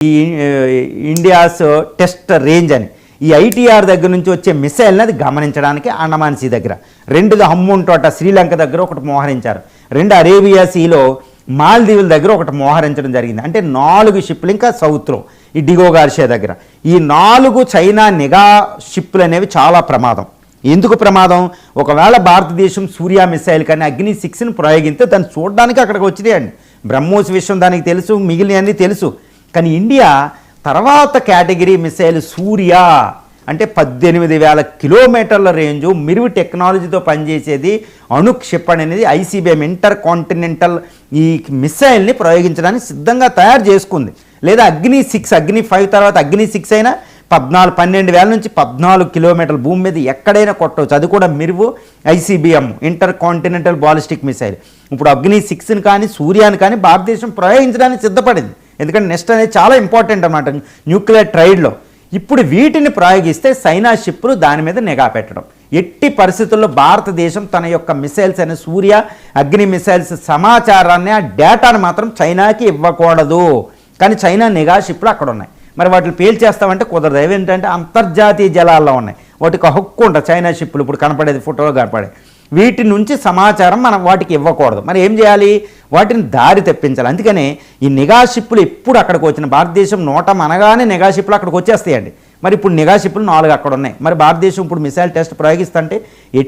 ఈ India's test range అని ఈ ఐటీఆర్ దగ్గర నుంచి వచ్చే మిసైల్ని అది గమనించడానికి అండమాన్ సీ దగ్గర, రెండుది హమ్ముంటోట శ్రీలంక దగ్గర ఒకటి మోహరించారు, రెండు అరేబియా సీలో మాల్దీవుల దగ్గర ఒకటి మోహరించడం జరిగింది. అంటే 4 షిప్లు ఇంకా సౌత్లో ఈ డిగో గార్షియా దగ్గర. ఈ 4 చైనా నిఘా షిప్లు అనేవి చాలా ప్రమాదం. ఎందుకు ప్రమాదం? ఒకవేళ భారతదేశం సూర్య మిసైల్ కానీ అగ్ని 6ని ప్రయోగిస్తే దాన్ని చూడడానికి అక్కడికి వచ్చినాయండి. బ్రహ్మోస్ విషయం దానికి తెలుసు, మిగిలినవన్నీ తెలుసు. కానీ ఇండియా తర్వాత కేటగిరీ మిసైల్ సూర్య అంటే 18,000 కిలోమీటర్ల రేంజు మిరువు టెక్నాలజీతో పనిచేసేది అణుక్షిపణి అనేది ఐసీబీఎం ఇంటర్ కాంటినెంటల్ ఈ మిసైల్ని ప్రయోగించడానికి సిద్ధంగా తయారు చేసుకుంది. లేదా అగ్ని 6, అగ్ని 5 తర్వాత అగ్ని 6 అయినా 12,000 నుంచి 14 కిలోమీటర్ల భూమి మీద ఎక్కడైనా కొట్టవచ్చు. అది కూడా మిరువు ICBM intercontinental ballistic missile. ఇప్పుడు అగ్ని 6ని కానీ సూర్యాని కానీ భారతదేశం ప్రయోగించడానికి సిద్ధపడింది. ఎందుకంటే నెక్స్ట్ అనేది చాలా ఇంపార్టెంట్ అన్నమాట న్యూక్లియర్ ట్రైడ్లో. ఇప్పుడు వీటిని ప్రయోగిస్తే చైనా షిప్లు దాని మీద నిఘా పెట్టడం. ఎట్టి పరిస్థితుల్లో భారతదేశం తన యొక్క మిసైల్స్ అనే సూర్య అగ్ని మిసైల్స్ సమాచారాన్ని ఆ డేటాను మాత్రం చైనాకి ఇవ్వకూడదు. కానీ చైనా నిఘా షిప్లు అక్కడ ఉన్నాయి. మరి వాటిని పేల్చేస్తామంటే కుదరదు. ఏంటంటే అంతర్జాతీయ జలాల్లో ఉన్నాయి, వాటికి హక్కు ఉంటుంది. చైనా షిప్లు ఇప్పుడు కనపడేది ఫోటోలో కనపడేది వీటి నుంచి సమాచారం మనం వాటికి ఇవ్వకూడదు. మరి ఏం చేయాలి? వాటిని దారి తెప్పించాలి. అందుకనే ఈ నిఘా షిప్లు ఎప్పుడు అక్కడికి వచ్చిన భారతదేశం అనగానే నిఘా షిప్లు అక్కడికి వచ్చేస్తాయండి. మరి ఇప్పుడు నిఘా షిప్లు 4 అక్కడ ఉన్నాయి. మరి భారతదేశం ఇప్పుడు మిసైల్ టెస్ట్ ప్రయోగిస్తుంటే